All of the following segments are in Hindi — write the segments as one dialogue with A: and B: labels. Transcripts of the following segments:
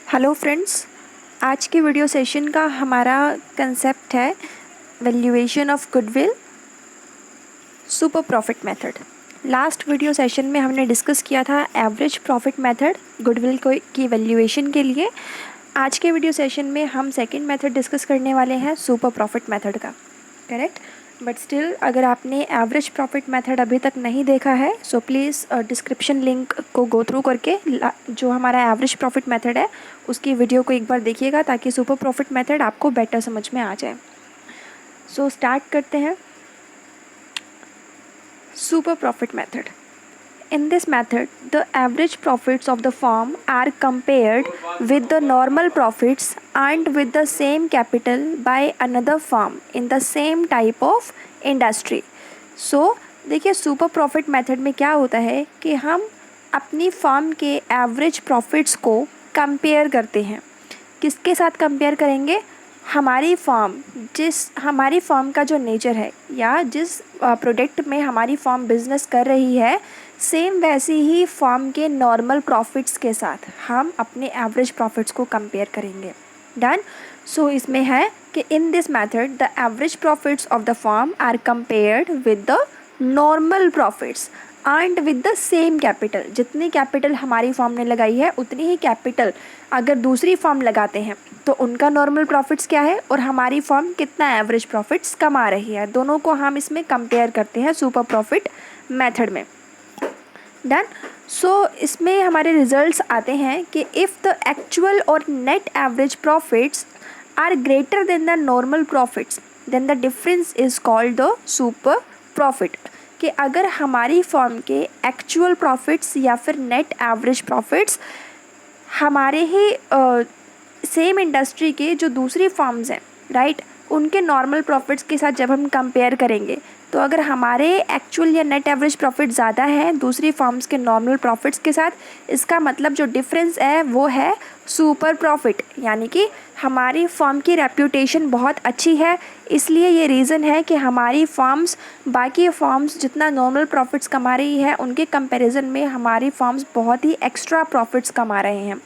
A: हेलो फ्रेंड्स, आज के वीडियो सेशन का हमारा कंसेप्ट है valuation of goodwill super profit method. Last video session में हमने डिस्कस किया था एवरेज प्रॉफिट मेथड गुडविल को की वैल्यूएशन के लिए। आज के वीडियो सेशन में हम सेकंड मेथड डिस्कस करने वाले हैं सुपर प्रॉफिट मेथड का, करेक्ट। बट स्टिल अगर आपने एवरेज प्रॉफिट मेथड अभी तक नहीं देखा है सो प्लीज़ डिस्क्रिप्शन लिंक को गो थ्रू करके जो हमारा एवरेज प्रॉफिट मेथड है उसकी वीडियो को एक बार देखिएगा ताकि सुपर प्रॉफिट मेथड आपको बेटर समझ में आ जाए। सो स्टार्ट करते हैं super profit method. In this method, the average profits of the firm are compared with the normal profits earned with the same capital by another firm in the same type of industry. So, देखिए सुपर प्रॉफिट मेथड में क्या होता है कि हम अपनी फर्म के एवरेज प्रॉफिट्स को कंपेयर करते हैं। किसके साथ कंपेयर करेंगे? हमारी फर्म का जो नेचर है या जिस प्रोडक्ट में हमारी फर्म बिजनेस कर रही है सेम वैसे ही फर्म के नॉर्मल प्रॉफिट्स के साथ हम अपने एवरेज प्रॉफिट्स को कंपेयर करेंगे। डन। सो इसमें है कि in this method the average profits of the firm are compared with the normal profits and with the same capital. जितनी कैपिटल हमारी फर्म ने लगाई है उतनी ही कैपिटल अगर दूसरी फर्म लगाते हैं तो उनका नॉर्मल प्रॉफिट्स क्या है और हमारी फर्म कितना एवरेज प्रॉफिट्स कमा रही है, दोनों को हम इसमें कंपेयर करते हैं सुपर प्रॉफिट मेथड में। डन। सो इसमें हमारे रिजल्ट्स आते हैं कि इफ़ द एक्चुअल और net average profits are greater than the normal profits then the difference is called the super profit. कि अगर हमारी फर्म के एक्चुअल प्रॉफिट्स या फिर नेट एवरेज प्रॉफिट्स हमारे ही सेम इंडस्ट्री के जो दूसरी फर्म्स हैं, राइट, उनके नॉर्मल प्रॉफिट्स के साथ जब हम कंपेयर करेंगे तो अगर हमारे एक्चुअल या नेट एवरेज प्रॉफिट ज़्यादा है दूसरी फर्म्स के नॉर्मल प्रॉफिट्स के साथ, इसका मतलब जो डिफरेंस है वो है सुपर प्रॉफिट। यानी कि हमारी फर्म की रेप्यूटेशन बहुत अच्छी है, इसलिए ये रीज़न है कि हमारी फर्म्स बाकी फर्म्स जितना नॉर्मल प्रॉफिट्स कमा रही है उनके कंपैरिजन में हमारी फर्म्स बहुत ही एक्स्ट्रा प्रॉफिट्स कमा रहे हैं।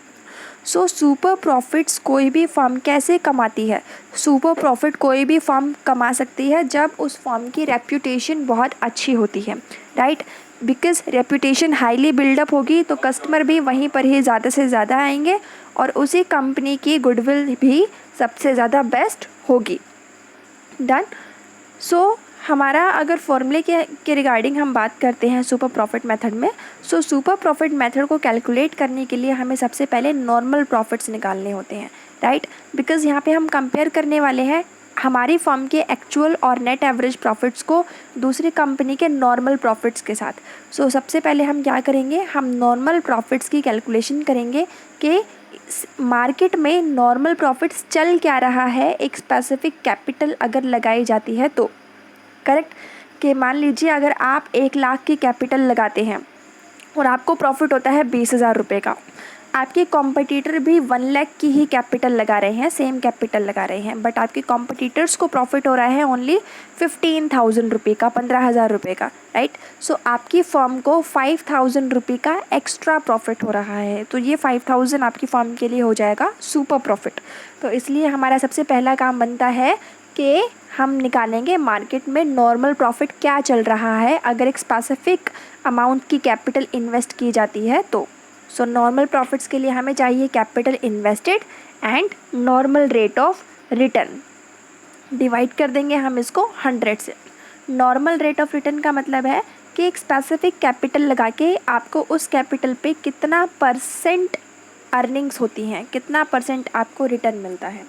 A: सो सुपर प्रॉफिट्स कोई भी फर्म कैसे कमाती है? सुपर प्रॉफिट कोई भी फर्म कमा सकती है जब उस फर्म की रेप्यूटेशन बहुत अच्छी होती है, right. Because reputation highly build up होगी तो कस्टमर भी वहीं पर ही ज़्यादा से ज़्यादा आएंगे और उसी कंपनी की गुडविल भी सबसे ज़्यादा बेस्ट होगी। डन। सो हमारा अगर फॉर्मूले के रिगार्डिंग हम बात करते हैं सुपर प्रॉफिट मेथड में, सो सुपर प्रॉफिट मेथड को कैलकुलेट करने के लिए हमें सबसे पहले नॉर्मल प्रॉफिट्स निकालने होते हैं, राइट। बिकॉज़ यहाँ पे हम कंपेयर करने वाले हैं हमारी फर्म के एक्चुअल और नेट एवरेज प्रॉफिट्स को दूसरी कंपनी के नॉर्मल प्रॉफिट्स के साथ। सो सबसे पहले हम क्या करेंगे, हम नॉर्मल प्रॉफिट्स की कैलकुलेशन करेंगे कि मार्केट में नॉर्मल प्रॉफिट्स चल क्या रहा है एक स्पेसिफिक कैपिटल अगर लगाई जाती है तो, करेक्ट। कि मान लीजिए अगर आप 1 लाख की कैपिटल लगाते हैं और आपको प्रॉफिट होता है 20,000 रुपये का, आपके कॉम्पिटिटर भी 1 लाख की ही कैपिटल लगा रहे हैं, सेम कैपिटल लगा रहे हैं, बट आपके कॉम्पिटिटर्स को प्रॉफिट हो रहा है ओनली 15,000 रुपये का, 15,000 रुपये का, राइट। सो आपकी फर्म को 5,000 रुपये का एक्स्ट्रा प्रॉफिट हो रहा है, तो ये 5,000 आपकी फर्म के लिए हो जाएगा सुपर प्रॉफिट। तो इसलिए हमारा सबसे पहला काम बनता है कि हम निकालेंगे मार्केट में नॉर्मल प्रॉफिट क्या चल रहा है अगर एक स्पेसिफिक अमाउंट की कैपिटल इन्वेस्ट की जाती है तो। सो नॉर्मल प्रॉफिट्स के लिए हमें चाहिए capital invested and normal rate of return. Divide कर देंगे हम इसको 100 से। नॉर्मल रेट ऑफ रिटर्न का मतलब है कि एक स्पेसिफिक कैपिटल लगा के आपको उस कैपिटल पे कितना परसेंट अर्निंग्स होती हैं, कितना परसेंट आपको रिटर्न मिलता है।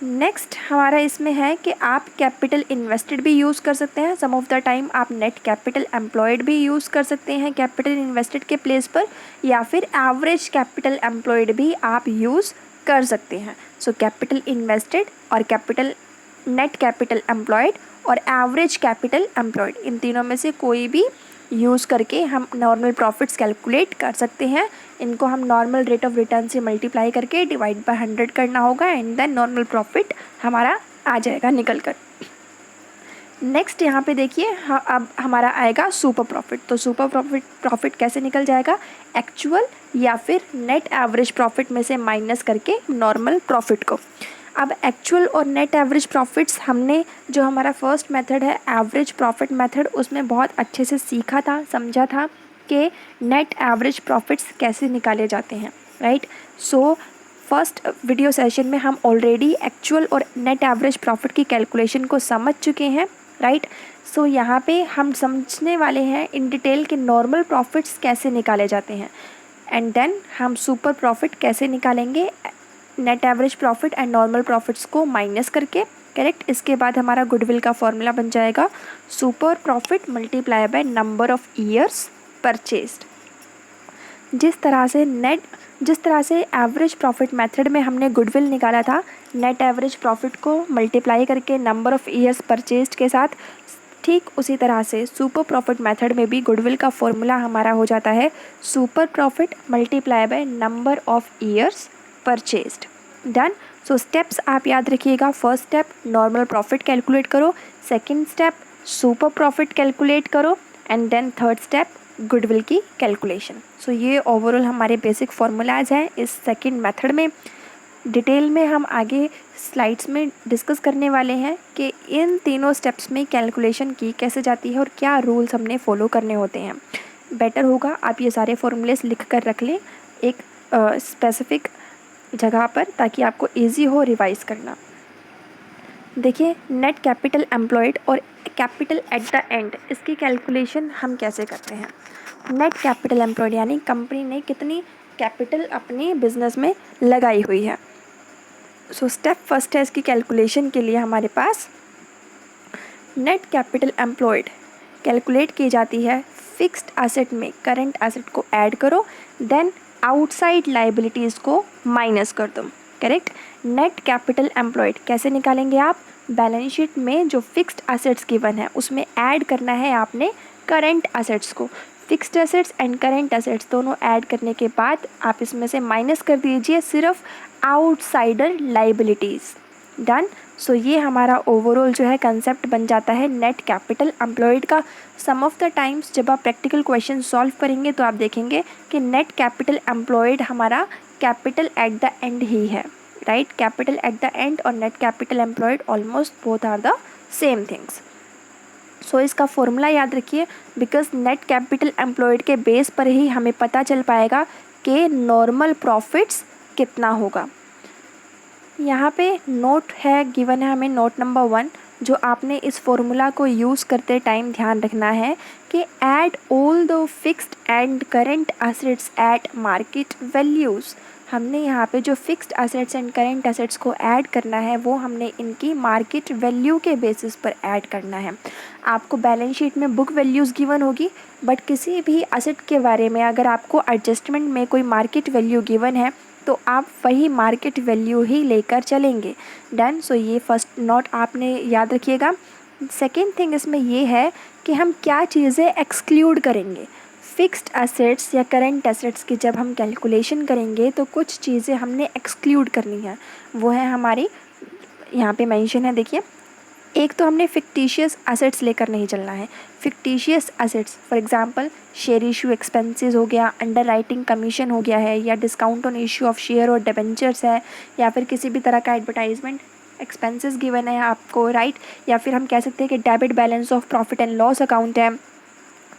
A: नेक्स्ट हमारा इसमें है कि आप कैपिटल इन्वेस्टेड भी यूज़ कर सकते हैं, सम ऑफ द टाइम आप नेट कैपिटल एम्प्लॉयड भी यूज़ कर सकते हैं कैपिटल इन्वेस्टेड के प्लेस पर, या फिर एवरेज कैपिटल एम्प्लॉयड भी आप यूज़ कर सकते हैं। सो कैपिटल इन्वेस्टेड और कैपिटल नेट कैपिटल एम्प्लॉयड और एवरेज कैपिटल एम्प्लॉयड, इन तीनों में से कोई भी यूज़ करके हम नॉर्मल प्रॉफिट्स कैलकुलेट कर सकते हैं। इनको हम नॉर्मल रेट ऑफ रिटर्न से मल्टीप्लाई करके डिवाइड बाय 100 करना होगा एंड देन नॉर्मल प्रॉफिट हमारा आ जाएगा निकल कर। नेक्स्ट यहाँ पे देखिए अब हमारा आएगा सुपर प्रॉफिट। तो सुपर प्रॉफिट कैसे निकल जाएगा, एक्चुअल या फिर नेट एवरेज प्रॉफिट में से माइनस करके नॉर्मल प्रॉफिट को। अब एक्चुअल और नेट एवरेज प्रॉफिट्स हमने जो हमारा फर्स्ट मेथड है एवरेज प्रॉफिट मेथड, उसमें बहुत अच्छे से सीखा था, समझा था कि नेट एवरेज प्रॉफिट्स कैसे निकाले जाते हैं, right. So first video session में हम ऑलरेडी एक्चुअल और नेट एवरेज प्रॉफिट की कैलकुलेशन को समझ चुके हैं, राइट। सो यहाँ पे हम समझने वाले हैं इन डिटेल कि नॉर्मल प्रॉफिट्स कैसे निकाले जाते हैं एंड देन हम सुपर प्रॉफिट कैसे निकालेंगे, net average profit and normal profits को माइनस करके, करेक्ट। इसके बाद हमारा गुडविल का फॉर्मूला बन जाएगा super profit multiply by number of years purchased. जिस तरह से एवरेज प्रॉफिट मेथड में हमने गुडविल निकाला था नेट एवरेज प्रॉफिट को मल्टीप्लाई करके नंबर ऑफ ईयर्स परचेज्ड के साथ, ठीक उसी तरह से सुपर प्रॉफिट मेथड में भी गुडविल का फॉर्मूला हमारा हो जाता है super profit multiply by number of years purchased. Done. So steps आप याद रखिएगा, first step normal profit calculate करो, second step super profit calculate करो and then third step goodwill की कैलकुलेशन। सो ये ओवरऑल हमारे बेसिक फार्मूलाज हैं इस सेकंड मेथड में। डिटेल में हम आगे स्लाइड्स में डिस्कस करने वाले हैं कि इन तीनों स्टेप्स में कैलकुलेशन की कैसे जाती है और क्या रूल्स हमने फॉलो करने होते हैं। बेटर होगा आप ये सारे फॉर्मूलेस लिख कर रख लें एक स्पेसिफिक जगह पर, ताकि आपको ईजी हो रिवाइज़ करना। देखिए नेट कैपिटल एम्प्लॉयड और कैपिटल एट द एंड, इसकी कैलकुलेशन हम कैसे करते हैं। नेट कैपिटल एम्प्लॉयड यानी कंपनी ने कितनी कैपिटल अपनी बिजनेस में लगाई हुई है। सो स्टेप फर्स्ट है इसकी कैलकुलेशन के लिए हमारे पास नेट कैपिटल एम्प्लॉयड कैलकुलेट की जाती है फिक्स्ड एसेट में करंट एसेट को ऐड करो, देन आउटसाइड लाइबिलिटीज़ को माइनस कर दो, करेक्ट। नेट कैपिटल एम्प्लॉयड कैसे निकालेंगे आप, बैलेंस शीट में जो फिक्स्ड एसेट्स गिवन है उसमें ऐड करना है आपने करंट एसेट्स को। Fixed assets and current assets दोनों ऐड करने के बाद आप इसमें से माइनस कर दीजिए सिर्फ आउटसाइडर लाइबिलिटीज़। डन। सो ये हमारा ओवरऑल जो है कंसेप्ट बन जाता है नेट कैपिटल एम्प्लॉयड का। सम ऑफ द टाइम्स जब आप प्रैक्टिकल क्वेश्चन सॉल्व करेंगे तो आप देखेंगे कि नेट कैपिटल एम्प्लॉयड हमारा कैपिटल एट द एंड ही है, right. Capital at the end और net capital employed almost both are the same things. So इसका फॉर्मूला याद रखिए, बिकॉज नेट कैपिटल एम्प्लॉयड के बेस पर ही हमें पता चल पाएगा कि नॉर्मल प्रॉफिट्स कितना होगा। यहाँ पे नोट है गिवन है हमें, नोट नंबर 1, जो आपने इस फॉर्मूला को यूज़ करते टाइम ध्यान रखना है कि add all the fixed and current assets eight market values. हमने यहाँ पे जो fixed assets and current assets को ऐड करना है वो हमने इनकी मार्केट वैल्यू के बेसिस पर ऐड करना है। आपको बैलेंस शीट में बुक वैल्यूज़ गिवन होगी, बट किसी भी एसेट के बारे में अगर आपको एडजस्टमेंट में कोई मार्केट वैल्यू गिवन है तो आप वही मार्केट वैल्यू ही लेकर चलेंगे। डन। सो ये फर्स्ट नोट आपने याद रखिएगा। सेकेंड थिंग इसमें ये है कि हम क्या चीज़ें एक्सक्लूड करेंगे। फिक्स्ड एसेट्स या करंट एसेट्स की जब हम कैलकुलेशन करेंगे तो कुछ चीज़ें हमने एक्सक्लूड करनी है, वो है हमारी यहाँ पे मेंशन है, देखिए। एक तो हमने फिक्टिशियस एसेट्स लेकर नहीं चलना है। Fictitious assets for example share issue expenses हो गया, अंडर राइटिंग कमीशन हो गया है, या discount on issue of share और डिबेंचर्स है, या फिर किसी भी तरह का एडवर्टाइजमेंट एक्सपेंसेस गिवन है आपको, राइट। या फिर हम कह सकते हैं कि debit balance of profit and loss account है।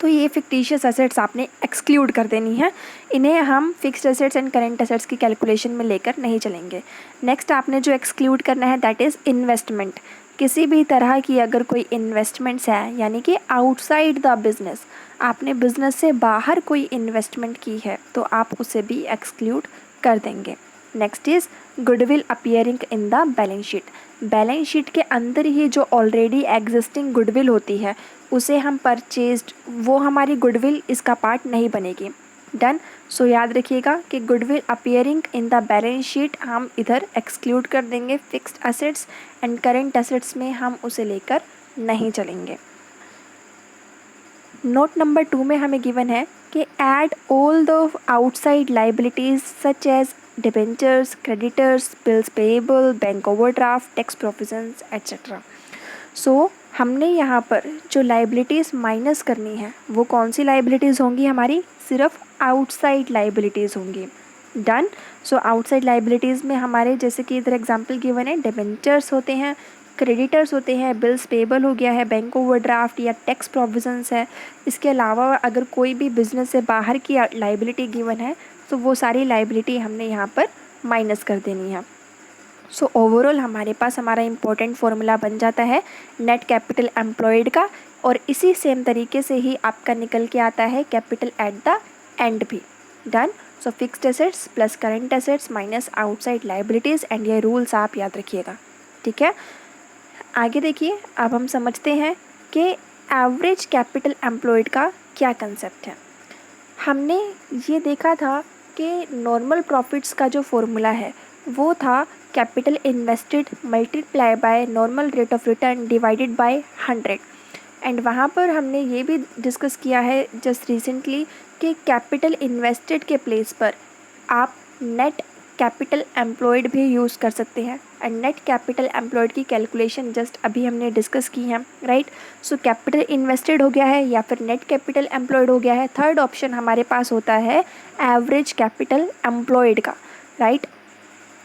A: तो ये फिक्टिशियस एसेट्स आपने एक्सक्लूड कर देनी है, इन्हें हम fixed assets and current assets की कैलकुलेशन में लेकर नहीं चलेंगे। नेक्स्ट आपने जो एक्सक्लूड करना है दैट इज़ इन्वेस्टमेंट। किसी भी तरह की अगर कोई इन्वेस्टमेंट्स है, यानी कि आउटसाइड द बिज़नेस, आपने बिज़नेस से बाहर कोई इन्वेस्टमेंट की है तो आप उसे भी एक्सक्लूड कर देंगे। Next is goodwill appearing in the balance sheet. Balance sheet के अंदर ही जो ऑलरेडी एग्जिस्टिंग गुडविल होती है उसे हम परचेज्ड, वो हमारी गुडविल इसका पार्ट नहीं बनेगी। डन। सो याद रखिएगा कि goodwill appearing in the balance sheet हम इधर एक्सक्लूड कर देंगे। Fixed assets and current assets में हम उसे लेकर नहीं चलेंगे। नोट नंबर 2 में हमें गिवन है कि add all the outside liabilities such as debentures, creditors, bills payable, bank overdraft, tax provisions etcetera. So हमने यहाँ पर जो लाइबिलिटीज़ माइनस करनी है वो कौन सी लाइबिलिटीज़ होंगी हमारी, सिर्फ आउटसाइड लाइबिलिटीज़ होंगी। डन। सो आउटसाइड लाइबिलिटीज़ में हमारे जैसे कि इधर एग्जांपल गिवन है, डिबेंचर्स होते हैं, क्रेडिटर्स होते हैं, बिल्स पेबल हो गया है, बैंक ओवरड्राफ्ट या टैक्स प्रोविजंस है। इसके अलावा अगर कोई भी बिजनेस से बाहर की लाइबिलिटी गिवन है तो वो सारी लाइबिलिटी हमने यहाँ पर माइनस कर देनी है। सो ओवरऑल हमारे पास हमारा इम्पोर्टेंट फॉर्मूला बन जाता है नेट कैपिटल एम्प्लॉयड का, और इसी सेम तरीके से ही आपका निकल के आता है कैपिटल एट द एंड भी। Done. So fixed assets plus current assets minus outside liabilities, and ये रूल्स आप याद रखिएगा। ठीक है, आगे देखिए, अब हम समझते हैं कि एवरेज कैपिटल एम्प्लॉयड का क्या कंसेप्ट है। हमने ये देखा था कि नॉर्मल प्रॉफिट्स का जो फॉर्मूला है वो था capital invested multiply by normal rate of return divided by 100। And वहाँ पर हमने ये भी डिस्कस किया है जस्ट रिसेंटली कि कैपिटल इन्वेस्टेड के प्लेस पर आप नेट कैपिटल एम्प्लॉयड भी यूज़ कर सकते हैं। एंड नेट कैपिटल एम्प्लॉयड की कैलकुलेशन जस्ट अभी हमने डिस्कस की है, राइट। सो कैपिटल इन्वेस्टेड हो गया है या फिर नेट कैपिटल एम्प्लॉयड हो गया है। थर्ड ऑप्शन हमारे पास होता है एवरेज कैपिटल एम्प्लॉयड का, राइट।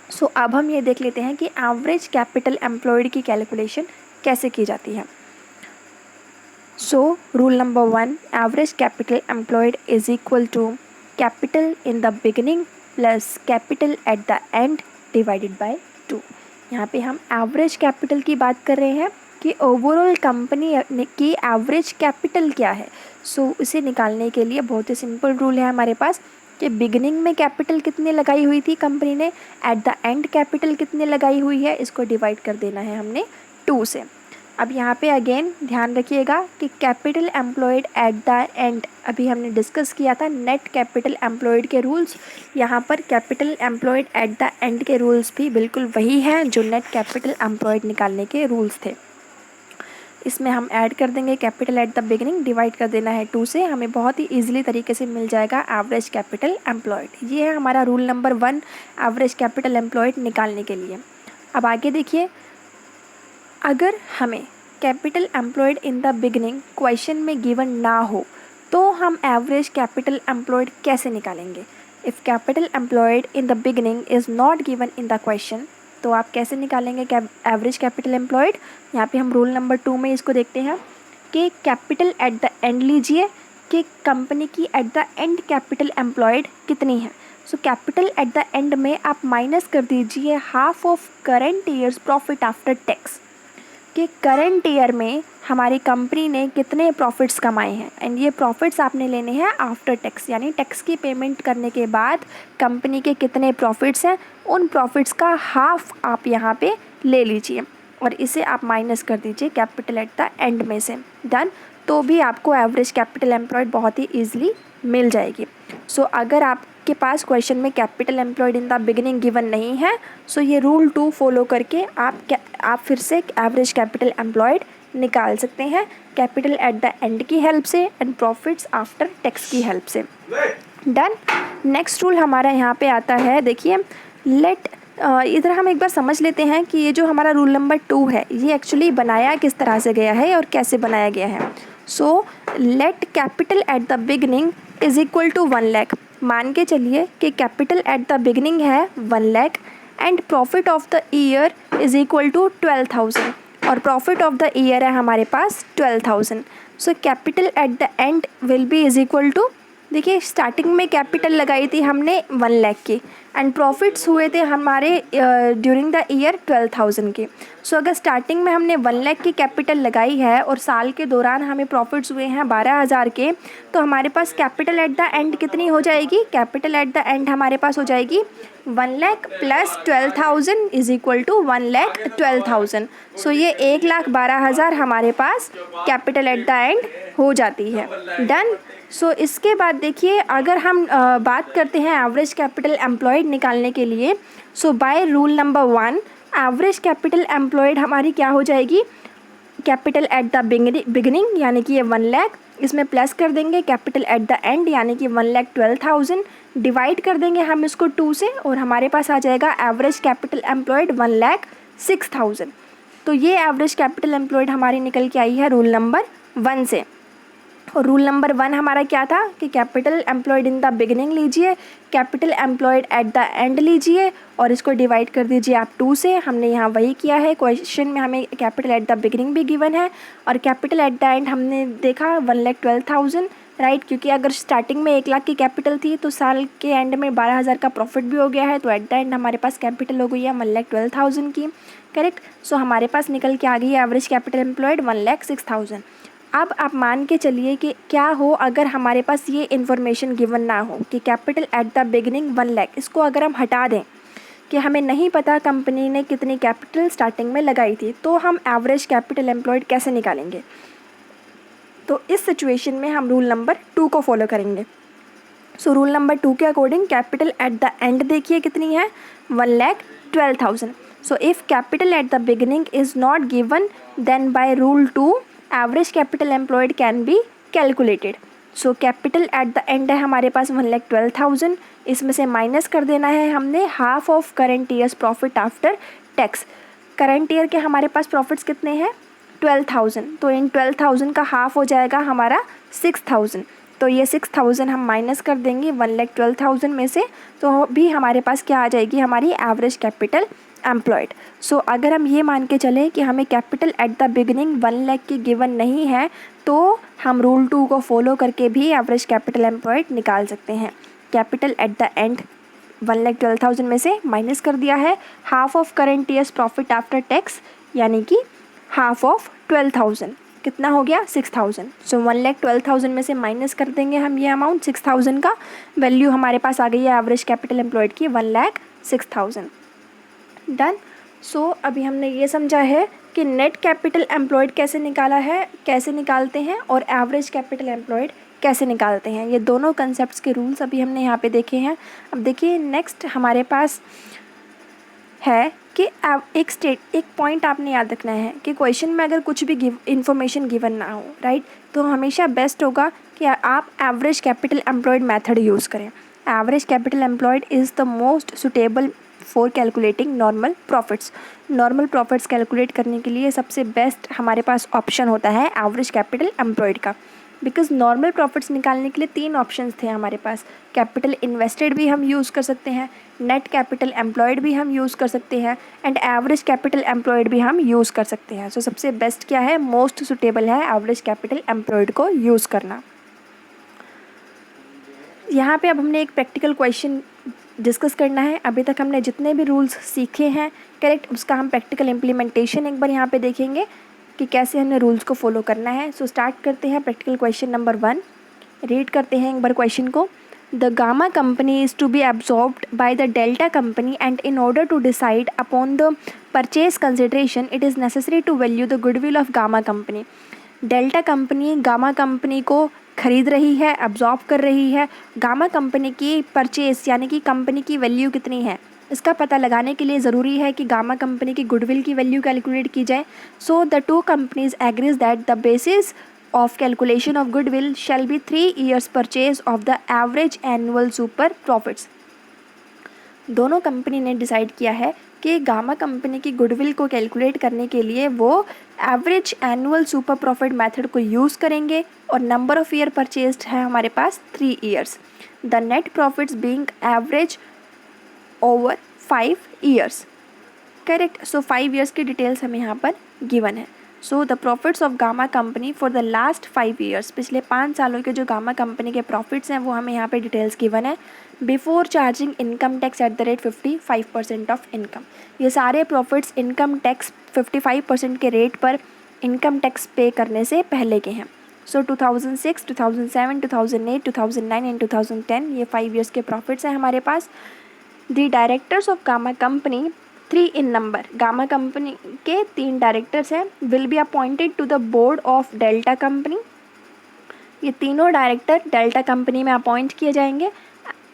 A: सो अब हम ये देख लेते हैं कि एवरेज कैपिटल एम्प्लॉयड की कैलकुलेशन कैसे की जाती है। So rule number 1, average capital employed is equal to capital in the beginning plus capital at the end divided by 2। यहाँ पे हम एवरेज कैपिटल की बात कर रहे हैं कि ओवरऑल कंपनी की एवरेज कैपिटल क्या है। सो इसे निकालने के लिए बहुत ही सिंपल रूल है हमारे पास कि बिगिनिंग में कैपिटल कितनी लगाई हुई थी कंपनी ने, एट द एंड कैपिटल कितनी लगाई हुई है, इसको डिवाइड कर देना है हमने 2 से। अब यहाँ पे अगेन ध्यान रखिएगा कि capital employed at the and अभी हमने डिस्कस किया था नेट कैपिटल एम्प्लॉयड के रूल्स। यहाँ पर capital employed at the and के रूल्स भी बिल्कुल वही हैं जो नेट कैपिटल एम्प्लॉयड निकालने के रूल्स थे। इसमें हम ऐड कर देंगे capital at the beginning, divide कर देना है 2 से, हमें बहुत ही ईजिली तरीके से मिल जाएगा एवरेज कैपिटल एम्प्लॉयड। ये है हमारा rule number 1 average capital employed निकालने के लिए। अब आगे देखिए, अगर हमें capital employed in the beginning question में गिवन ना हो तो हम एवरेज कैपिटल एम्प्लॉयड कैसे निकालेंगे। If capital employed in the beginning is not given in the question तो आप कैसे निकालेंगे एवरेज कैपिटल एम्प्लॉयड। यहाँ पे हम रूल नंबर 2 में इसको देखते हैं कि कैपिटल एट द एंड लीजिए कि कंपनी की eight the and capital employed कितनी है। सो कैपिटल एट द एंड में आप माइनस कर दीजिए half of current years profit after tax, कि करंट ईयर में हमारी कंपनी ने कितने प्रॉफिट्स कमाए हैं। एंड ये प्रॉफिट्स आपने लेने हैं आफ्टर टैक्स, यानी टैक्स की पेमेंट करने के बाद कंपनी के कितने प्रॉफिट्स हैं, उन प्रॉफिट्स का हाफ आप यहाँ पे ले लीजिए और इसे आप माइनस कर दीजिए कैपिटल एट द एंड में से। डन। तो भी आपको एवरेज कैपिटल एम्प्लॉयड बहुत ही ईजिली मिल जाएगी। सो अगर आपके पास क्वेश्चन में capital employed in the beginning given नहीं है सो ये रूल 2 फॉलो करके आप फिर से एवरेज कैपिटल एम्प्लॉयड निकाल सकते हैं कैपिटल एट द एंड की हेल्प से एंड प्रॉफिट्स आफ्टर टैक्स की हेल्प से। डन। नेक्स्ट रूल हमारा यहाँ पे आता है, देखिए इधर हम एक बार समझ लेते हैं कि ये जो हमारा रूल नंबर 2 है ये एक्चुअली बनाया किस तरह से गया है और कैसे बनाया गया है। So let capital at the beginning is equal to 1 lakh. मान के चलिए कि कैपिटल एट द बिगिनिंग है 1 lakh and profit of the year is equal to 12,000 और प्रॉफिट ऑफ द ईयर है हमारे पास 12,000। So capital at the end will be is equal to, देखिए स्टार्टिंग में कैपिटल लगाई थी हमने 1 लाख की एंड प्रॉफिट्स हुए थे हमारे ड्यूरिंग द ईयर 12,000 के। सो अगर स्टार्टिंग में हमने 1 लाख की कैपिटल लगाई है और साल के दौरान हमें प्रॉफिट्स हुए हैं 12,000 के, तो हमारे पास कैपिटल एट द एंड कितनी हो जाएगी, कैपिटल एट द एंड हमारे पास हो जाएगी 1 lakh plus 12,000 is equal to 1,12,000। So ये 1,12,000 हमारे पास कैपिटल एट द एंड हो जाती है। डन। सो इसके बाद देखिए अगर हम बात करते हैं एवरेज कैपिटल एम्प्लॉयड निकालने के लिए, so by rule number 1 average capital employed हमारी क्या हो जाएगी, कैपिटल एट द बिगिनिंग यानी कि ये 1 लाख, इसमें प्लस कर देंगे कैपिटल एट द एंड यानी कि 1,12,000, डिवाइड कर देंगे हम इसको 2 से और हमारे पास आ जाएगा एवरेज कैपिटल एम्प्लॉयड 1,06,000। तो ये एवरेज कैपिटल एम्प्लॉयड हमारी निकल के आई है रूल नंबर 1 से। और रूल नंबर 1 हमारा क्या था कि capital employed in the beginning लीजिए, capital employed at the end लीजिए और इसको डिवाइड कर दीजिए आप 2 से। हमने यहाँ वही किया है। क्वेश्चन में हमें कैपिटल एट द बिगिनिंग भी गिवन है और कैपिटल एट द एंड हमने देखा 1,12,000, राइट, क्योंकि अगर स्टार्टिंग में 1 लाख की कैपिटल थी तो साल के एंड में 12,000 का प्रॉफिट भी हो गया है, तो एट द एंड हमारे पास कैपिटल हो गई है 1,12,000 की, करेक्ट। सो हमारे पास निकल के आ गई है एवरेज कैपिटल एम्प्लॉयड 1,06,000। अब आप मान के चलिए कि क्या हो अगर हमारे पास ये इन्फॉर्मेशन गिवन ना हो कि capital at the beginning 1 lakh, इसको अगर हम हटा दें कि हमें नहीं पता कंपनी ने कितनी कैपिटल स्टार्टिंग में लगाई थी, तो हम एवरेज कैपिटल एम्प्लॉयड कैसे निकालेंगे? तो इस सिचुएशन में हम रूल नंबर 2 को फॉलो करेंगे। सो रूल नंबर 2 के according capital at the end देखिए कितनी है 1,12,000। So if capital at the beginning is not given then by rule 2 average capital employed can be calculated. So capital at the end है हमारे पास 1,12,000, इसमें से माइनस कर देना है हमने half of current years profit after tax. Current year के हमारे पास प्रॉफिट्स कितने हैं 12,000, तो इन 12,000 का हाफ हो जाएगा हमारा 6,000। तो ये 6,000 हम माइनस कर देंगे 1,12,000 में से, तो भी हमारे पास क्या आ जाएगी हमारी एवरेज कैपिटल एम्प्लॉयड। सो अगर हम ये मान के चलें कि हमें capital at the beginning 1 lakh की गिवन नहीं है, तो हम रूल 2 को फॉलो करके भी एवरेज कैपिटल एम्प्लॉयड निकाल सकते हैं। कैपिटल एट द एंड 1,12,000 में से माइनस कर दिया है half of current years profit after tax, यानी कि हाफ ऑफ 12,000 कितना हो गया 6,000। सो 1,12,000 में से माइनस कर देंगे हम ये अमाउंट 6,000 का, वैल्यू हमारे पास आ गई है एवरेज कैपिटल एम्प्लॉयड की 1,06,000। डन। सो अभी हमने ये समझा है कि नेट कैपिटल एम्प्लॉयड कैसे निकाला है, कैसे निकालते हैं, और एवरेज कैपिटल एम्प्लॉयड कैसे निकालते हैं। ये दोनों कंसेप्ट्स के रूल्स अभी हमने यहाँ पे देखे हैं। अब देखिए नेक्स्ट हमारे पास है कि एक पॉइंट आपने याद रखना है कि क्वेश्चन में अगर कुछ भी इन्फॉर्मेशन गिवन ना हो, राइट, तो हमेशा बेस्ट होगा कि आप average capital employed method use करें। Average capital employed is the most suitable for calculating normal profits. Normal profits calculate करने के लिए सबसे बेस्ट हमारे पास ऑप्शन होता है एवरेज कैपिटल एम्प्लॉयड का, बिकॉज नॉर्मल प्रॉफिट्स निकालने के लिए 3 ऑप्शंस थे हमारे पास। कैपिटल इन्वेस्टेड भी हम यूज़ कर सकते हैं, नेट कैपिटल एम्प्लॉयड भी हम यूज़ कर सकते हैं, एंड एवरेज कैपिटल एम्प्लॉयड भी हम यूज़ कर सकते हैं। सो सबसे बेस्ट क्या है, मोस्ट सुटेबल है एवरेज कैपिटल एम्प्लॉयड को यूज़ करना। यहाँ पे अब हमने एक प्रैक्टिकल क्वेश्चन डिस्कस करना है। अभी तक हमने जितने भी रूल्स सीखे हैं, करेक्ट, उसका हम प्रैक्टिकल इम्प्लीमेंटेशन एक बार यहाँ पे देखेंगे कि कैसे हमें रूल्स को फॉलो करना है। सो स्टार्ट करते हैं प्रैक्टिकल क्वेश्चन नंबर 1। रीड करते हैं एक बार क्वेश्चन को। The Gamma company is to be absorbed by the Delta company and in order to decide upon the purchase consideration it is necessary to value the goodwill of Gamma company. Delta company Gamma company को खरीद रही है, अब्जॉर्ब कर रही है। गामा कंपनी की परचेज यानी कि कंपनी की वैल्यू कितनी है, इसका पता लगाने के लिए ज़रूरी है कि गामा कंपनी की गुडविल की वैल्यू कैलकुलेट की जाए। So the 2 companies agrees that the basis of calculation of goodwill shall be 3 years purchase of the average annual super profits. दोनों कंपनी ने डिसाइड किया है कि गामा कंपनी की गुडविल को कैलकुलेट करने के लिए वो average annual super profit method को यूज़ करेंगे, और नंबर ऑफ़ ईयर परचेज्ड है हमारे पास 3 years। The net profits being average over 5 years, correct. So 5 years की डिटेल्स हमें यहाँ पर गिवन है। So the profits of Gamma company for the last 5 years, पिछले 5 सालों के जो गामा कंपनी के प्रॉफिट्स हैं वो हमें यहाँ पे डिटेल्स गिवन है। Before charging income tax at the rate 55% of income, ये सारे प्रॉफिट्स इनकम टैक्स 55% के रेट पर इनकम टैक्स पे करने से पहले के हैं। सो 2006, 2007, 2008, 2009 एंड 2010 ये 5 years के प्रॉफिट्स हैं हमारे पास। The directors of Gamma company 3 in number, Gamma company के 3 डायरेक्टर्स हैं, will be appointed to the board of Delta company. ये तीनों डायरेक्टर डेल्टा कंपनी में अपॉइंट किए जाएंगे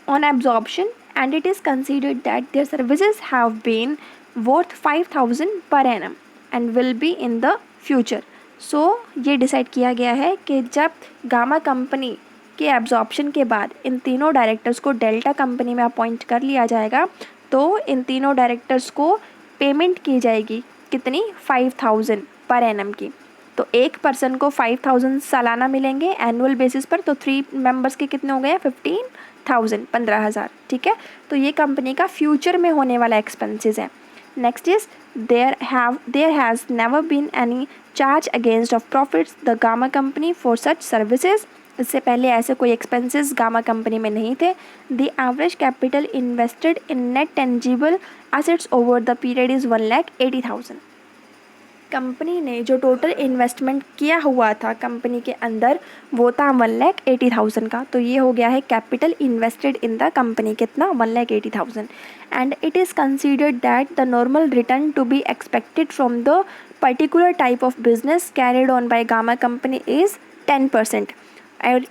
A: on absorption, and it is considered that their services have been worth 5,000 per annum and will be in the future. So ये डिसाइड किया गया है कि जब गामा कंपनी के एब्जॉर्प्शन के बाद इन तीनों डायरेक्टर्स को डेल्टा कंपनी में अपॉइंट कर लिया जाएगा, तो इन तीनों डायरेक्टर्स को पेमेंट की जाएगी कितनी 5000 पर एनम की। तो एक पर्सन को 5000 सालाना मिलेंगे एनुअल बेसिस पर, तो 3 मेंबर्स के कितने हो गए 15,000 15,000, ठीक है। तो ये कंपनी का फ्यूचर में होने वाला एक्सपेंसेस है। Next is there has never been any charge against of profits the gamma company for such services। इससे पहले ऐसे कोई एक्सपेंसेस गामा कंपनी में नहीं थे। The average capital invested in net tangible assets over the period is 1,80,000। Company ने जो टोटल इन्वेस्टमेंट किया हुआ था कंपनी के अंदर वो था 1,80,000 का। तो ये हो गया है capital invested in the company, कितना 1,80,000। And it is considered that the normal return to be expected from the particular type of business carried on by Gamma company is 10%।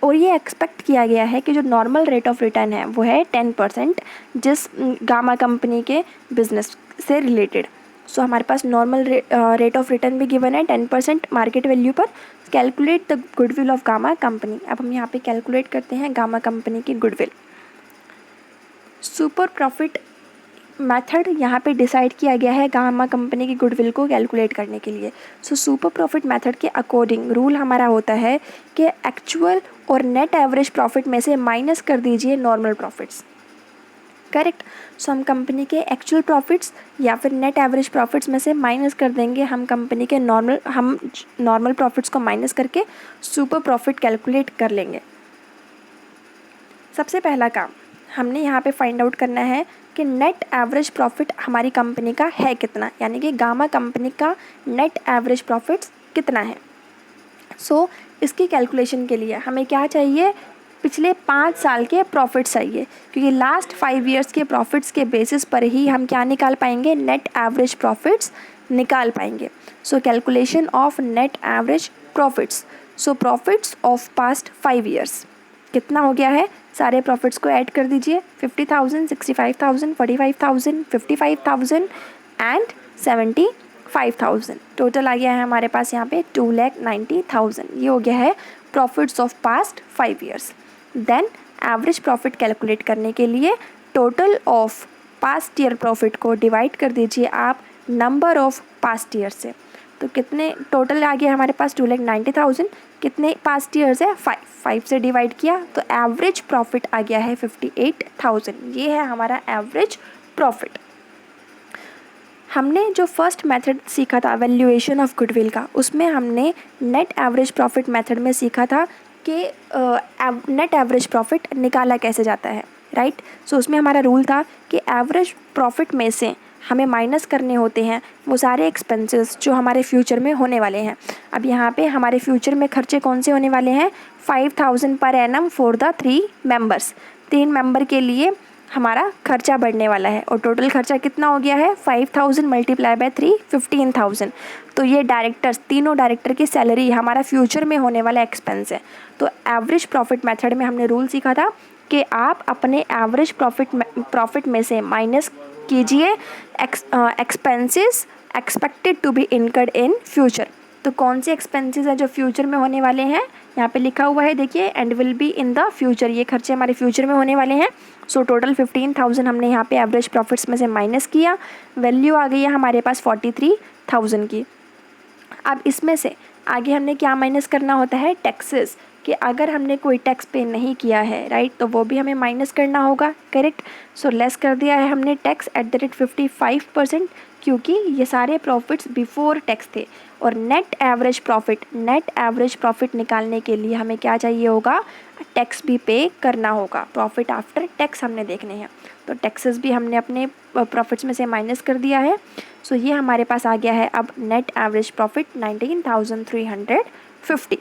A: और ये एक्सपेक्ट किया गया है कि जो नॉर्मल रेट ऑफ रिटर्न है वो है 10% जिस गामा कंपनी के बिजनेस से रिलेटेड। सो हमारे पास नॉर्मल रेट ऑफ रिटर्न भी गिवन है 10% मार्केट वैल्यू पर। Calculate the goodwill of Gamma company. अब हम यहाँ पे कैलकुलेट करते हैं गामा कंपनी की गुडविल। सुपर प्रॉफिट मेथड यहाँ पे डिसाइड किया गया है गामा कंपनी की गुडविल को कैलकुलेट करने के लिए। सो सुपर प्रॉफिट मेथड के अकॉर्डिंग रूल हमारा होता है कि एक्चुअल और नेट एवरेज प्रॉफिट में से माइनस कर दीजिए नॉर्मल प्रॉफिट्स, करेक्ट। सो हम कंपनी के एक्चुअल प्रॉफिट्स या फिर नेट एवरेज प्रॉफिट्स में से माइनस कर देंगे हम कंपनी के नॉर्मल प्रॉफिट्स को माइनस करके सुपर प्रॉफिट कैलकुलेट कर लेंगे। सबसे पहला काम हमने यहाँ पे फाइंड आउट करना है कि नेट एवरेज प्रॉफिट हमारी कंपनी का है कितना, यानी कि गामा कंपनी का नेट एवरेज प्रॉफिट्स कितना है। सो इसकी कैलकुलेशन के लिए हमें क्या चाहिए, पिछले 5 साल के प्रॉफिट्स चाहिए, क्योंकि लास्ट 5 ईयर्स के प्रॉफिट्स के बेसिस पर ही हम क्या निकाल पाएंगे, नेट एवरेज प्रॉफिट्स निकाल पाएंगे। So calculation of net average profits. So profits of past 5 years कितना हो गया है, सारे प्रॉफिट्स को ऐड कर दीजिए। 50,000, 65,000, 45,000, 55,000 एंड 75,000। टोटल आ गया है हमारे पास यहाँ पे 2,90,000। ये हो गया है profits of past 5 years. Then average profit calculate करने के लिए total of past year profit को डिवाइड कर दीजिए आप नंबर ऑफ पास्ट ईयर से। तो कितने टोटल आ गया हमारे पास 2,90,000, कितने पास्ट ईयर्स है 5 से डिवाइड किया तो एवरेज प्रॉफिट आ गया है 58,000। ये है हमारा एवरेज प्रॉफिट। हमने जो फर्स्ट मेथड सीखा था वैल्यूएशन ऑफ गुडविल का, उसमें हमने नेट एवरेज प्रॉफिट मेथड में सीखा था कि नेट एवरेज प्रॉफिट निकाला कैसे जाता है, राइट। सो उसमें हमारा रूल था कि एवरेज प्रॉफिट में से हमें माइनस करने होते हैं वो सारे एक्सपेंसेस जो हमारे फ्यूचर में होने वाले हैं। अब यहाँ पे हमारे फ्यूचर में खर्चे कौन से होने वाले हैं, 5,000 per annum for the 3 members. 3 member के लिए हमारा खर्चा बढ़ने वाला है और टोटल खर्चा कितना हो गया है 5,000 मल्टीप्लाई बाय 3 15,000। तो ये डायरेक्टर्स, तीनों डायरेक्टर की सैलरी हमारा फ्यूचर में होने वाला एक्सपेंस है। तो एवरेज प्रॉफिट मेथड में हमने रूल सीखा था कि आप अपने एवरेज प्रॉफिट में से माइनस कीजिए expenses expected to be incurred in future. तो कौन से एक्सपेंसेस हैं जो फ्यूचर में होने वाले हैं, यहाँ पे लिखा हुआ है देखिए, and will be in the future. ये खर्चे हमारे फ्यूचर में होने वाले हैं। सो टोटल 15,000 हमने यहाँ पे एवरेज प्रॉफिट्स में से माइनस किया, वैल्यू आ गई है हमारे पास 43,000 की। अब इसमें से आगे हमने क्या माइनस करना होता है, टैक्सेस, कि अगर हमने कोई टैक्स पे नहीं किया है, राइट, तो वो भी हमें माइनस करना होगा, करेक्ट। सो लेस कर दिया है हमने टैक्स एट द रेट 55%, क्योंकि ये सारे प्रॉफिट्स बिफोर टैक्स थे। और नेट एवरेज प्रॉफिट निकालने के लिए हमें क्या चाहिए होगा, टैक्स भी पे करना होगा। प्रॉफिट आफ्टर टैक्स हमने देखने हैं, तो टैक्सेस भी हमने अपने प्रॉफिट्स में से माइनस कर दिया है। सो ये हमारे पास आ गया है अब net average profit 19,350।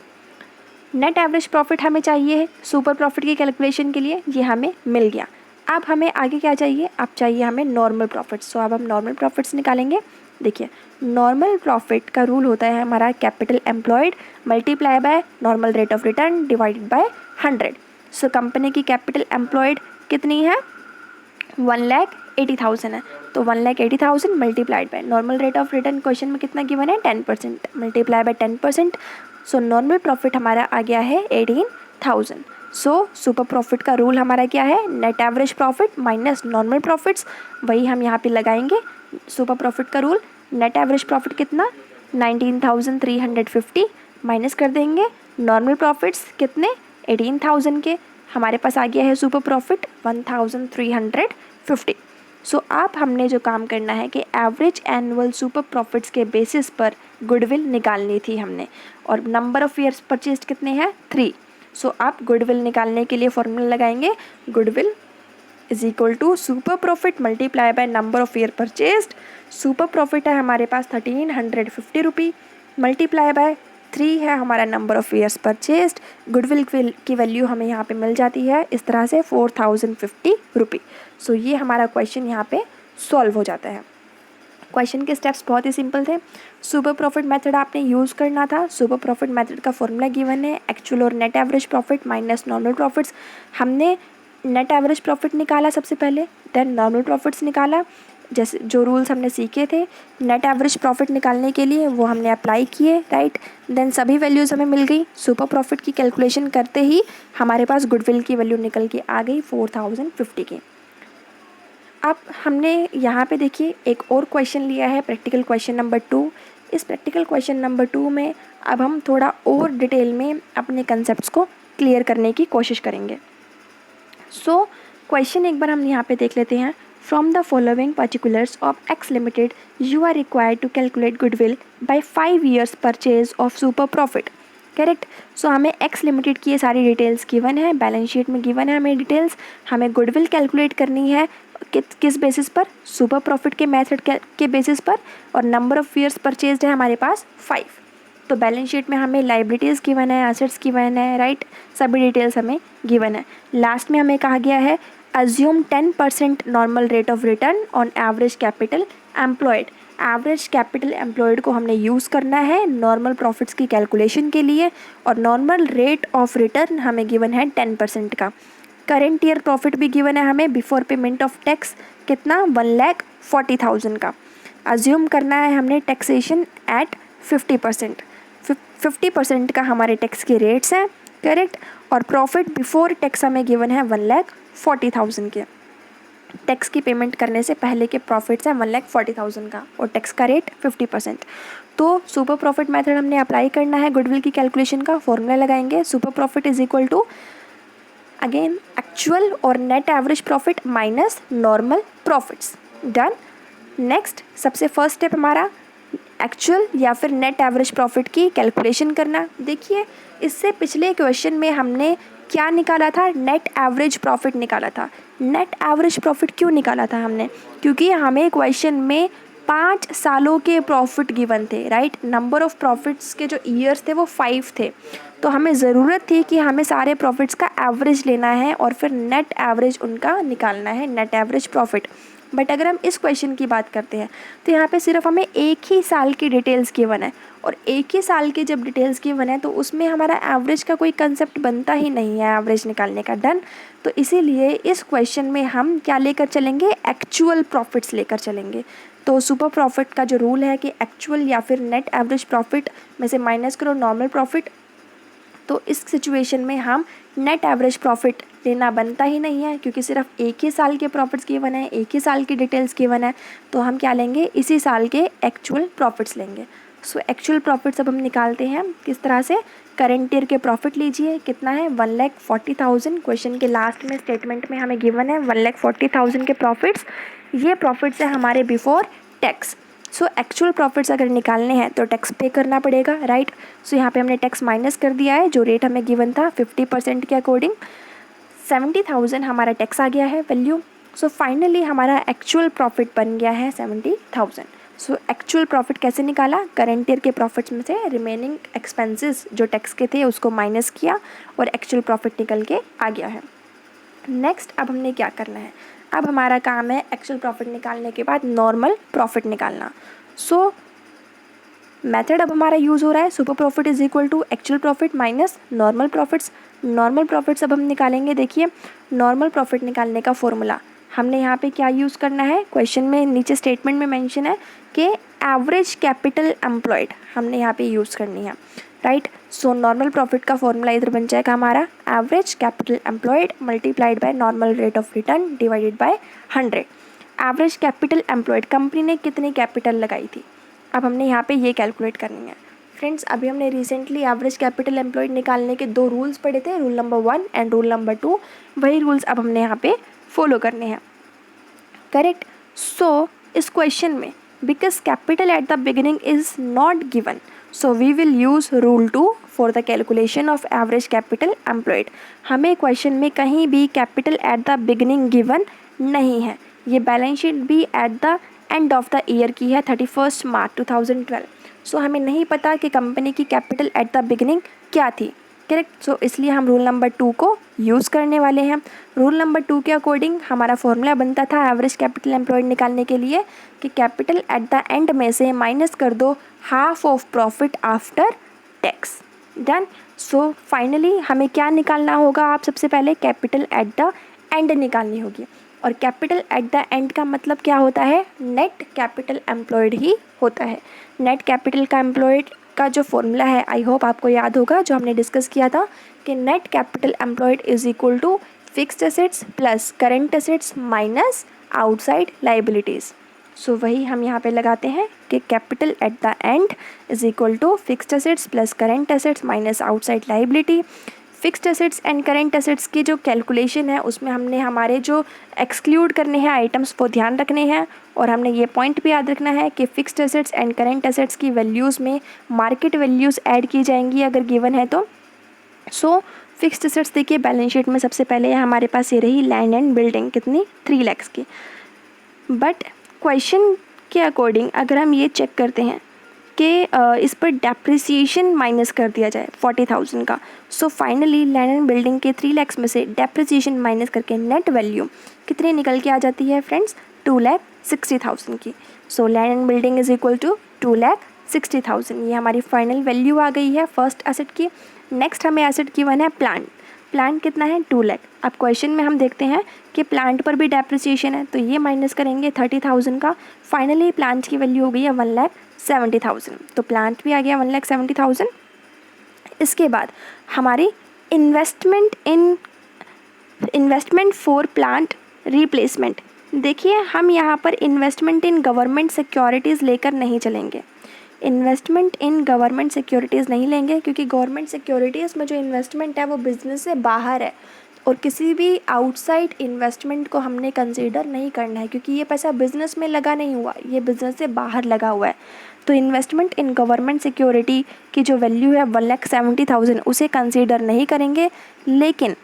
A: Net average profit हमें चाहिए सुपर प्रॉफिट की कैलकुलेशन के लिए, ये हमें मिल गया। अब हमें आगे क्या चाहिए, अब चाहिए हमें नॉर्मल प्रॉफिट्स। सो अब हम नॉर्मल प्रॉफिट्स निकालेंगे। देखिए, नॉर्मल प्रॉफिट का रूल होता है हमारा capital employed multiply by normal rate of return divided by 100। So company की कैपिटल एम्प्लॉयड कितनी है, 1,80,000 है। तो 1,80,000 multiplied by normal rate of return question में कितना गिवन है, 10%, multiply by 10%। So normal profit हमारा आ गया है 18,000। सो सुपर प्रॉफिट का रूल हमारा क्या है, net average profit minus normal profits. वही हम यहाँ पे लगाएंगे सुपर प्रॉफिट का रूल, नेट एवरेज प्रॉफिट कितना 19,350 माइनस कर देंगे नॉर्मल प्रॉफिट्स कितने 18,000 के, हमारे पास आ गया है सुपर प्रॉफिट 1,350। सो अब हमने जो काम करना है कि एवरेज एनुअल सुपर प्रॉफिट्स के बेसिस पर गुडविल निकालनी थी हमने, और नंबर ऑफ ईयर्स परचेज्ड कितने हैं 3। सो अब गुडविल निकालने के लिए फॉर्मूला लगाएंगे, goodwill is equal to super profit multiply by number of year purchased. Super profit है हमारे पास 1,350 रुपी, मल्टीप्लाई बाय 3 है हमारा number of years purchased. Goodwill की वैल्यू हमें यहाँ पे मिल जाती है इस तरह से 4,050 रुपी। सो ये हमारा क्वेश्चन यहाँ पे सॉल्व हो जाता है। क्वेश्चन के स्टेप्स बहुत ही सिंपल थे। सुपर प्रॉफिट मेथड आपने यूज़ करना था। सुपर प्रॉफिट मेथड का फॉर्मूला गिवन है, एक्चुअल और net average profit minus normal profits. हमने नेट एवरेज प्रॉफिट निकाला सबसे पहले, देन नॉर्मल प्रॉफिट्स निकाला, जैसे जो रूल्स हमने सीखे थे नेट एवरेज प्रॉफिट निकालने के लिए वो हमने अप्लाई किए, राइट। देन सभी वैल्यूज़ हमें मिल गई। सुपर प्रॉफिट की कैलकुलेशन करते ही हमारे पास गुडविल की वैल्यू निकल के आ गई 4,050 की। अब हमने यहाँ पे देखिए एक और क्वेश्चन लिया है, प्रैक्टिकल क्वेश्चन नंबर 2। इस प्रैक्टिकल क्वेश्चन नंबर 2 में अब हम थोड़ा और डिटेल में अपने कंसेप्ट्स को क्लियर करने की कोशिश करेंगे। सो क्वेश्चन एक बार हम यहाँ पे देख लेते हैं। From the following particulars of X limited you are required to calculate goodwill by 5 years purchase of super profit, correct. So हमें एक्स लिमिटेड की ये सारी डिटेल्स गिवन है, बैलेंस शीट में गिवन है हमें डिटेल्स। हमें गुडविल कैलकुलेट करनी है किस बेसिस पर, सुपर प्रॉफिट के मेथड के बेसिस पर, और नंबर ऑफ ईयर्स परचेज्ड है हमारे पास 5। तो बैलेंस शीट में हमें लाइबिलिटीज़ गिवन है, एसेट्स गिवन है, राइट, सभी डिटेल्स हमें गिवन है। लास्ट में हमें कहा गया है assume 10% normal rate of return on average capital employed. Average capital employed को हमने यूज़ करना है नॉर्मल प्रॉफिट्स की कैलकुलेशन के लिए, और नॉर्मल रेट ऑफ रिटर्न हमें गिवन है 10% का। करेंट ईयर प्रॉफिट भी गिवन है हमें बिफोर पेमेंट ऑफ टैक्स कितना 1,40,000 का। अज्यूम करना है हमने टैक्सेशन एट 50%। 50% का हमारे टैक्स के रेट्स हैं, करेक्ट। और प्रॉफिट बिफोर टैक्स हमें गिवन है 1,40,000 के। टैक्स की पेमेंट करने से पहले के प्रॉफिट्स हैं 1,40,000 का, और टैक्स का रेट 50%। तो सुपर प्रॉफिट मेथड हमने अप्लाई करना है गुडविल की कैलकुलेशन का। फॉर्मूला लगाएंगे, super profit is equal to again actual और net average profit minus normal profits. Done. Next सबसे फर्स्ट स्टेप हमारा एक्चुअल या फिर नेट एवरेज प्रॉफिट की कैलकुलेशन करना। देखिए इससे पिछले क्वेश्चन में हमने क्या निकाला था, नेट एवरेज प्रॉफिट निकाला था। नेट एवरेज प्रॉफिट क्यों निकाला था हमने, क्योंकि हमें क्वेश्चन में 5 सालों के प्रॉफिट गिवन थे, राइट। नंबर ऑफ प्रॉफिट्स के जो ईयर्स थे वो 5 थे, तो हमें ज़रूरत थी कि हमें सारे प्रॉफिट्स का एवरेज लेना है और फिर नेट एवरेज उनका निकालना है, नेट एवरेज प्रॉफिट। बट अगर हम इस क्वेश्चन की बात करते हैं तो यहाँ पे सिर्फ हमें एक ही साल की डिटेल्स गिवन है, और एक ही साल की जब डिटेल्स गिवन है तो उसमें हमारा एवरेज का कोई कंसेप्ट बनता ही नहीं है एवरेज निकालने का। डन। तो इसीलिए इस क्वेश्चन में हम क्या लेकर चलेंगे, एक्चुअल प्रॉफिट्स लेकर चलेंगे। तो सुपर प्रॉफिट का जो रूल है कि एक्चुअल या फिर नेट एवरेज प्रॉफिट में से माइनस करो नॉर्मल प्रॉफिट, तो इस सिचुएशन में हम नेट एवरेज प्रॉफिट लेना बनता ही नहीं है, क्योंकि सिर्फ एक ही साल के प्रॉफिट्स गिवन है, एक ही साल की डिटेल्स गिवन है। तो हम क्या लेंगे, इसी साल के एक्चुअल प्रॉफिट्स लेंगे। सो एक्चुअल प्रॉफिट्स अब हम निकालते हैं किस तरह से। करेंट ईयर के प्रॉफिट लीजिए, कितना है 1,40,000। क्वेश्चन के लास्ट में स्टेटमेंट में हमें गिवन है 1,40,000 के प्रॉफिट्स। ये प्रॉफिट्स है हमारे before tax. So actual profits अगर निकालने हैं तो टैक्स पे करना पड़ेगा, राइट। सो यहाँ पे हमने टैक्स माइनस कर दिया है, जो रेट हमें गिवन था 50% के अकॉर्डिंग। 70,000 हमारा टैक्स आ गया है वैल्यू। सो फाइनली हमारा एक्चुअल प्रॉफिट बन गया है 70,000। सो एक्चुअल प्रॉफिट कैसे निकाला, करेंट ईयर के प्रॉफिट्स में से रिमेनिंग एक्सपेंसेस जो टैक्स के थे उसको माइनस किया और एक्चुअल प्रॉफिट निकल के आ गया है। नेक्स्ट अब हमने क्या करना है, अब हमारा काम है एक्चुअल प्रॉफिट निकालने के बाद नॉर्मल प्रॉफिट निकालना। सो मेथड अब हमारा यूज़ हो रहा है super profit is equal to actual profit minus normal profits. Normal profits अब हम निकालेंगे। देखिए नॉर्मल प्रॉफिट निकालने का फॉर्मूला हमने यहाँ पे क्या यूज़ करना है, क्वेश्चन में नीचे स्टेटमेंट में मेंशन है कि एवरेज कैपिटल एम्प्लॉयड हमने यहाँ पे यूज़ करनी है, राइट। सो नॉर्मल प्रॉफिट का फॉर्मूला इधर बन जाएगा हमारा average capital employed multiplied bye normal rate of return divided by 100। Average capital employed, company ने कितनी कैपिटल लगाई थी, अब हमने यहाँ पे ये कैलकुलेट करनी है। फ्रेंड्स, अभी हमने रिसेंटली एवरेज कैपिटल एम्प्लॉयड निकालने के 2 रूल्स पढ़े थे, rule number 1 and rule number 2। वही रूल्स अब हमने यहाँ पे फॉलो करने हैं। करेक्ट। सो इस क्वेश्चन में because capital at the beginning is not given, so we will use rule 2 for the calculation of average capital employed. हमें क्वेश्चन में कहीं भी capital at the beginning given नहीं है। ये बैलेंस शीट भी at the end of the year की है, 31 मार्च 2012। सो हमें नहीं पता कि कंपनी की कैपिटल एट द बिगिनिंग क्या थी। करेक्ट। सो इसलिए हम रूल नंबर 2 को यूज़ करने वाले हैं। रूल नंबर 2 के अकॉर्डिंग हमारा फॉर्मूला बनता था एवरेज कैपिटल एम्प्लॉयड निकालने के लिए कि कैपिटल एट द एंड में से माइनस कर दो half of profit after tax. Done. So finally हमें क्या निकालना होगा, आप सबसे पहले कैपिटल एट द एंड निकालनी होगी। और कैपिटल एट द एंड का मतलब क्या होता है, नेट कैपिटल एम्प्लॉयड ही होता है। नेट कैपिटल का एम्प्लॉयड का जो फॉर्मूला है, आई होप आपको याद होगा, जो हमने डिस्कस किया था कि net capital employed is equal to fixed assets plus current assets minus outside liabilities. So वही हम यहाँ पे लगाते हैं कि capital at the end is equal to fixed assets plus current assets minus outside liability. Fixed assets and current assets की जो कैलकुलेशन है उसमें हमने हमारे जो एक्सक्लूड करने हैं आइटम्स वो ध्यान रखने हैं, और हमने ये पॉइंट भी याद रखना है कि fixed assets and current assets की वैल्यूज़ में मार्केट वैल्यूज़ ऐड की जाएंगी अगर गिवन है तो। सो फिक्स्ड एसेट्स देखिए बैलेंस शीट में सबसे पहले हमारे पास ये रही लैंड एंड बिल्डिंग, कितनी 3 लाख की। बट क्वेश्चन के अकॉर्डिंग अगर हम ये चेक करते हैं कि इस पर डेप्रिसिएशन माइनस कर दिया जाए 40,000 का, so finally land and building के 3 लाख में से डेप्रिसिएशन माइनस करके नेट वैल्यू कितनी निकल के आ जाती है फ्रेंड्स, 2,60,000 की। So land and building is equal to 2,60,000, ये हमारी फाइनल वैल्यू आ गई है फर्स्ट एसेट की। नेक्स्ट हमें एसेट की वन है प्लांट। प्लांट कितना है, 2 लाख। अब क्वेश्चन में हम देखते हैं कि प्लांट पर भी डेप्रिसिएशन है, तो ये माइनस करेंगे 30,000 का। फाइनली प्लांट की वैल्यू हो गई है 1,70,000, तो प्लांट भी आ गया 1,70,000। इसके बाद हमारी इन्वेस्टमेंट फॉर प्लांट रिप्लेसमेंट। देखिए हम यहाँ पर इन्वेस्टमेंट इन गवर्नमेंट सिक्योरिटीज़ लेकर नहीं चलेंगे। इन्वेस्टमेंट इन गवर्नमेंट सिक्योरिटीज़ नहीं लेंगे क्योंकि गवर्नमेंट सिक्योरिटीज़ में जो इन्वेस्टमेंट है वो बिज़नेस से बाहर है, और किसी भी आउटसाइड इन्वेस्टमेंट को हमने कंसीडर नहीं करना है क्योंकि ये पैसा बिज़नेस में लगा नहीं हुआ, ये बिज़नेस से बाहर लगा हुआ है। तो इन्वेस्टमेंट इन गवर्नमेंट सिक्योरिटी की जो वैल्यू है 1,70,000 उसे कंसीडर नहीं करेंगे, लेकिन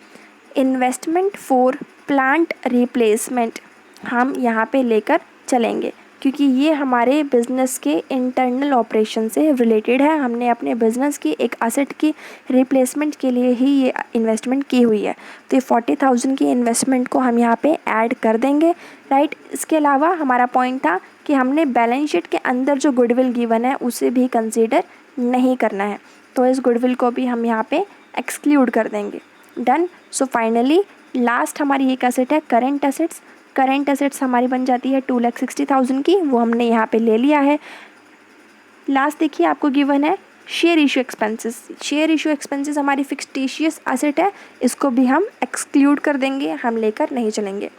A: इन्वेस्टमेंट फॉर प्लांट रिप्लेसमेंट हम यहाँ पे लेकर चलेंगे क्योंकि ये हमारे बिज़नेस के इंटरनल ऑपरेशन से रिलेटेड है। हमने अपने बिज़नेस की एक एसेट की रिप्लेसमेंट के लिए ही ये इन्वेस्टमेंट की हुई है, तो ये 40,000 की इन्वेस्टमेंट को हम यहाँ पे ऐड कर देंगे, राइट। इसके अलावा हमारा पॉइंट था कि हमने बैलेंस शीट के अंदर जो गुडविल गिवन है उसे भी कंसीडर नहीं करना है, तो इस गुडविल को भी हम यहाँ पे एक्सक्लूड कर देंगे। डन। सो फाइनली लास्ट हमारी एक एसेट है करेंट एसेट्स। करेंट एसेट्स हमारी बन जाती है 2,60,000 की, वो हमने यहाँ पे ले लिया है। लास्ट देखिए आपको गिवन है share issue expenses. Share issue expenses हमारी फिक्टिशियस एसेट है, इसको भी हम एक्सक्लूड कर देंगे, हम लेकर नहीं चलेंगे।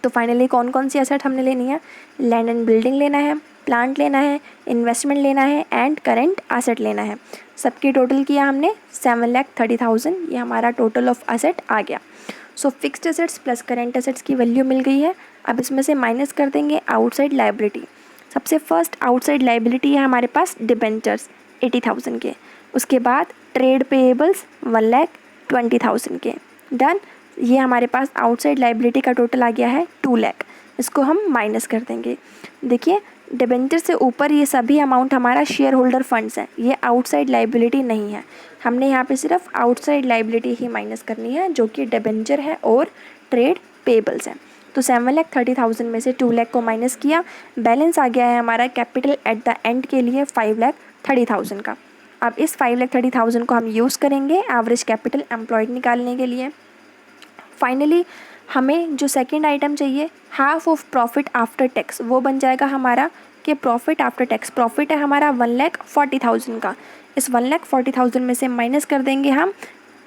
A: तो फाइनली कौन कौन सी एसेट हमने लेनी है, लैंड एंड बिल्डिंग लेना है, प्लांट लेना है, इन्वेस्टमेंट लेना है एंड करेंट एसेट लेना है। सबकी टोटल किया हमने 7,30,000, ये हमारा टोटल ऑफ एसेट आ गया। सो fixed assets plus current assets की वैल्यू मिल गई है। अब इसमें से माइनस कर देंगे आउटसाइड लाइबिलिटी। सबसे फर्स्ट आउटसाइड लाइबिलिटी है हमारे पास डिबेंचर्स 80,000 के, उसके बाद ट्रेड पेएबल्स 1,20,000 के। डन। ये हमारे पास आउटसाइड लाइबिलिटी का टोटल आ गया है 2 लाख, इसको हम माइनस कर देंगे। देखिए डिबेंचर से ऊपर ये सभी अमाउंट हमारा शेयर होल्डर फंड्स हैं, ये आउटसाइड लाइबिलिटी नहीं है। हमने यहाँ पे सिर्फ आउटसाइड लाइबिलिटी ही माइनस करनी है जो कि डिबेंचर है और ट्रेड पेबल्स हैं। तो 7,30,000 में से 2 लाख को माइनस किया, बैलेंस आ गया है हमारा कैपिटल एट द एंड के लिए 5,30,000 का। अब इस 5,30,000 को हम यूज़ करेंगे एवरेज कैपिटल एम्प्लॉयड निकालने के लिए। फाइनली हमें जो सेकंड आइटम चाहिए half of profit after tax, वो बन जाएगा हमारा कि प्रॉफिट आफ्टर टैक्स, प्रॉफिट है हमारा 1,40,000 का। इस 1,40,000 में से माइनस कर देंगे हम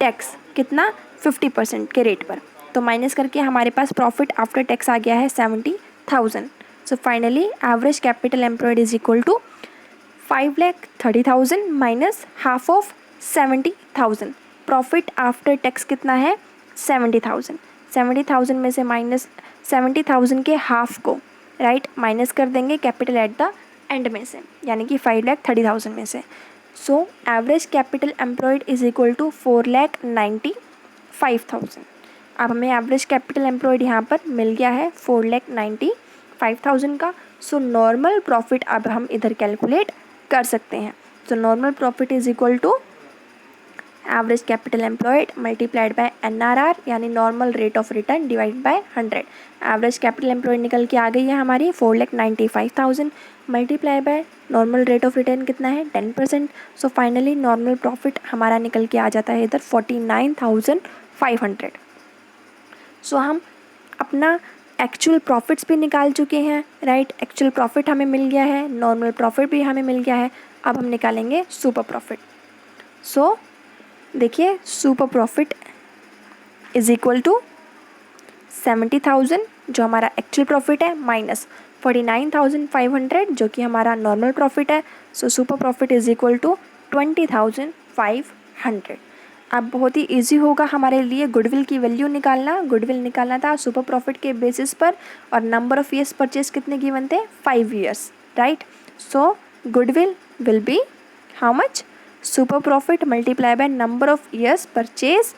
A: टैक्स, कितना 50% के रेट पर, तो माइनस करके हमारे पास प्रॉफिट आफ्टर टैक्स आ गया है 70,000। So finally average capital employed is equal to 5,30,000 minus half of 70,000, profit after tax कितना है 70,000। 70,000 में से माइनस 70,000 के हाफ को राइट माइनस कर देंगे कैपिटल एट द एंड में से, यानी कि 5,30,000 में से। So average capital employed is equal to 4,95,000। अब हमें एवरेज कैपिटल एम्प्लॉयड यहाँ पर मिल गया है 4,95,000 का। सो नॉर्मल प्रॉफिट अब हम इधर कैलकुलेट कर सकते हैं। तो normal profit is equal to average capital employed multiplied by NRR यानी normal rate of return divide by 100। Average capital employed निकल के आ गई है हमारी 4,95,000 multiply by normal rate of return कितना है 10%। सो फाइनली नॉर्मल प्रॉफिट हमारा निकल के आ जाता है इधर 49,500। सो हम अपना एक्चुअल प्रॉफिट्स भी निकाल चुके हैं राइट। एक्चुअल प्रॉफिट हमें मिल गया है, नॉर्मल प्रॉफिट भी हमें मिल गया है। अब हम निकालेंगे सुपर प्रॉफिट। सो देखिए super profit is equal to 70,000 जो हमारा एक्चुअल प्रॉफिट है माइनस 49,500 जो कि हमारा नॉर्मल प्रॉफिट है। So super profit is equal to 20,500। अब बहुत ही इजी होगा हमारे लिए गुडविल की वैल्यू निकालना। गुडविल निकालना था सुपर प्रॉफिट के बेसिस पर और नंबर ऑफ ईयर्स परचेज कितने गिवन थे 5 years right. So goodwill will be how much super profit multiply by number of years purchase.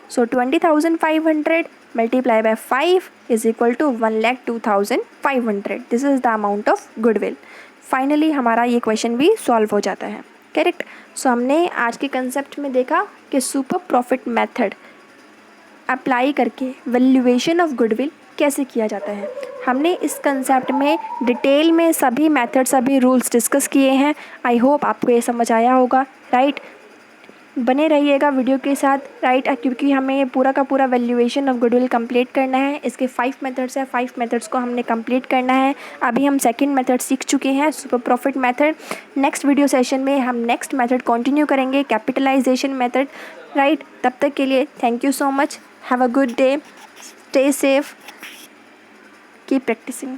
A: So 20,500 multiply by 5 is equal to 1,02,500. This is the amount of goodwill. Finally हमारा ये क्वेश्चन भी सॉल्व हो जाता है करेक्ट। सो हमने आज के कंसेप्ट में देखा कि सुपर प्रॉफिट मेथड अप्लाई करके वैल्यूएशन ऑफ गुडविल कैसे किया जाता है। हमने इस कंसेप्ट में डिटेल में सभी मेथड सभी रूल्स डिस्कस किए हैं। आई होप आपको ये समझ आया होगा राइट। बने रहिएगा वीडियो के साथ राइट क्योंकि हमें ये पूरा का पूरा वैल्यूएशन ऑफ गुडविल कंप्लीट करना है। इसके 5 मेथड्स हैं, 5 मेथड्स को हमने कंप्लीट करना है। अभी हम सेकंड मेथड सीख चुके हैं super profit method. Next video session में हम नेक्स्ट मेथड कंटिन्यू करेंगे कैपिटलाइजेशन मेथड राइट। तब तक के लिए thank you so much. Have a good day, stay safe, keep practising.